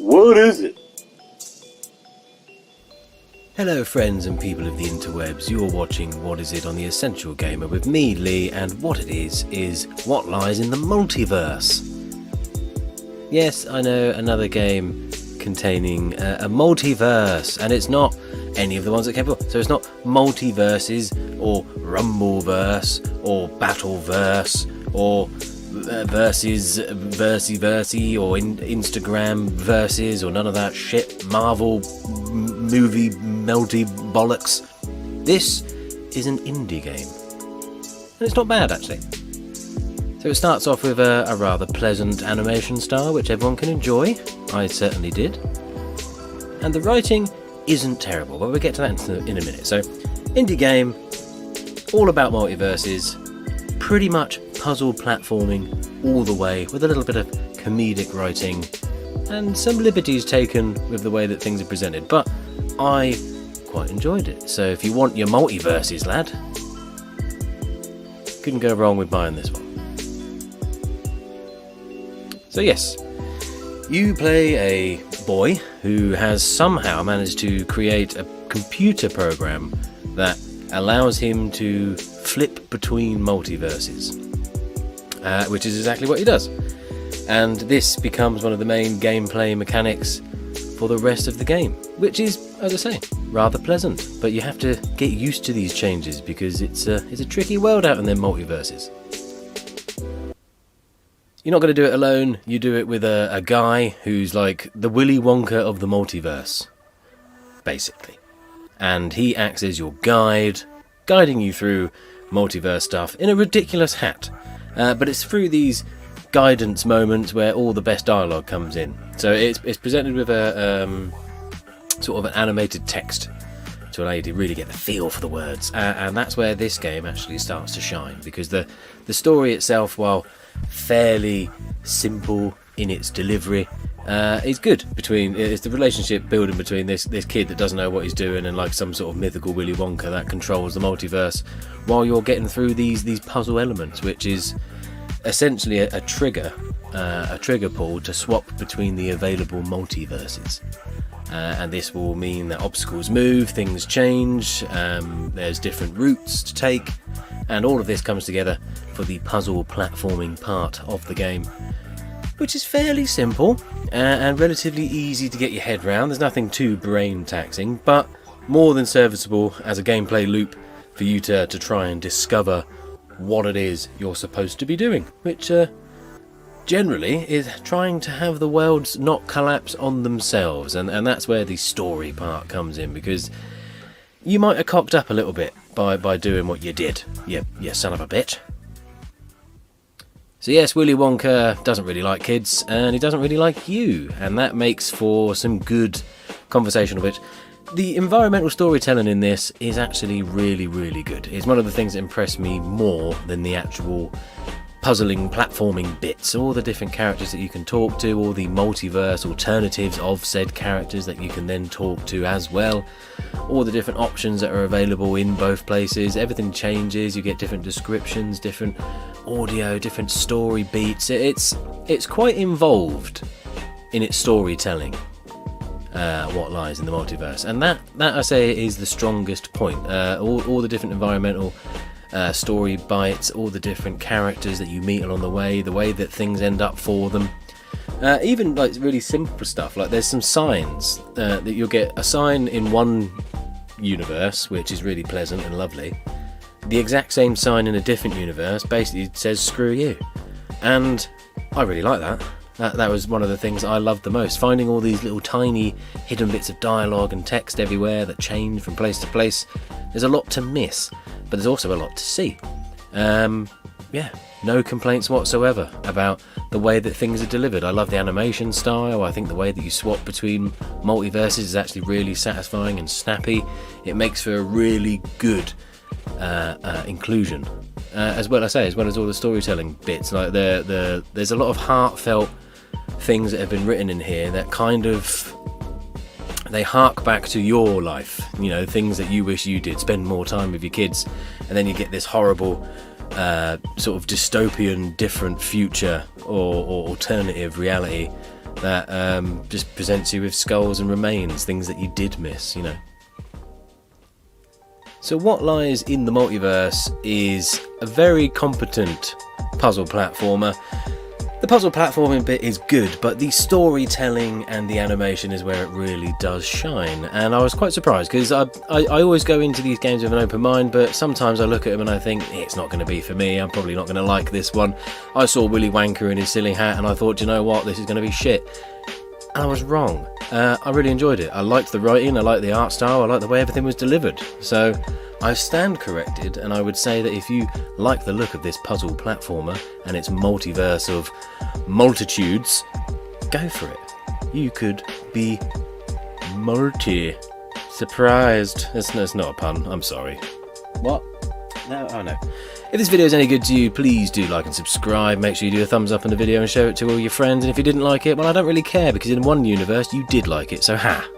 What is it? Hello friends and people of the interwebs, you're watching What Is It on The Essential Gamer with me, Lee, and what it is what lies in the multiverse. Yes, I know, another game containing a multiverse, and it's not any of the ones that came before. So it's not Multiverses, or Rumbleverse, or Battleverse, or versus Versy, or Instagram versus, or none of that shit, Marvel movie melty bollocks. This is an indie game, and it's not bad actually. So it starts off with a rather pleasant animation style which everyone can enjoy. I certainly did. And the writing isn't terrible, but we'll get to that in a minute. So, indie game, all about multiverses, pretty much puzzle platforming all the way, with a little bit of comedic writing and some liberties taken with the way that things are presented, but I quite enjoyed it. So if you want your multiverses, lad, couldn't go wrong with buying this one. So yes, you play a boy who has somehow managed to create a computer program that allows him to flip between multiverses, which is exactly what he does. And this becomes one of the main gameplay mechanics for the rest of the game, which is, as I say, rather pleasant. But you have to get used to these changes because it's a tricky world out in them multiverses. You're not going to do it alone. You do it with a guy who's like the Willy Wonka of the multiverse, basically. And he acts as your guide, guiding you through multiverse stuff in a ridiculous hat. But it's through these guidance moments where all the best dialogue comes in. So it's presented with a sort of an animated text to allow you to really get the feel for the words, and that's where this game actually starts to shine, because the story itself, while fairly simple in its delivery, is good. It's the relationship building between this kid that doesn't know what he's doing and like some sort of mythical Willy Wonka that controls the multiverse, while you're getting through these puzzle elements, which is essentially a trigger pull to swap between the available multiverses. And this will mean that obstacles move, things change, there's different routes to take, and all of this comes together for the puzzle platforming part of the game, which is fairly simple and relatively easy to get your head round. There's nothing too brain taxing, but more than serviceable as a gameplay loop for you to try and discover what it is you're supposed to be doing, which generally is trying to have the worlds not collapse on themselves, and that's where the story part comes in, because you might have cocked up a little bit by doing what you did, you son of a bitch. So yes, Willy Wonka doesn't really like kids, and he doesn't really like you, and that makes for some good conversational bits. The environmental storytelling in this is actually really, really good. It's one of the things that impressed me more than the actual puzzling, platforming bits. All the different characters that you can talk to, all the multiverse alternatives of said characters that you can then talk to as well, all the different options that are available in both places. Everything changes, you get different descriptions, different audio, different story beats. It's quite involved in its storytelling. What lies in the multiverse, and that I say is the strongest point. All the different environmental story bites, all the different characters that you meet along the way that things end up for them, even like really simple stuff, like there's some signs that you'll get a sign in one universe which is really pleasant and lovely. The exact same sign in a different universe basically says screw you, and I really like that. That was one of the things I loved the most, finding all these little tiny hidden bits of dialogue and text everywhere that change from place to place. There's a lot to miss, but there's also a lot to see. No complaints whatsoever about the way that things are delivered. I love the animation style. I think the way that you swap between multiverses is actually really satisfying and snappy. It makes for a really good inclusion, as well as all the storytelling bits. Like there's a lot of heartfelt things that have been written in here that kind of, they hark back to your life, things that you wish you did, spend more time with your kids, and then you get this horrible sort of dystopian different future or alternative reality that just presents you with skulls and remains, things that you did miss, you know. So what lies in the multiverse is a very competent puzzle platformer. The puzzle platforming bit is good, but the storytelling and the animation is where it really does shine. And I was quite surprised, because I always go into these games with an open mind, but sometimes I look at them and I think, it's not going to be for me, I'm probably not going to like this one. I saw Willy Wanker in his silly hat and I thought, you know what, this is going to be shit. And I was wrong. I really enjoyed it. I liked the writing, I liked the art style, I liked the way everything was delivered. So I stand corrected, and I would say that if you like the look of this puzzle platformer and its multiverse of multitudes, go for it. You could be surprised. It's not a pun, I'm sorry. What? No, oh no. If this video is any good to you, please do like and subscribe. Make sure you do a thumbs up on the video and show it to all your friends. And if you didn't like it, well, I don't really care, because in one universe you did like it, so ha!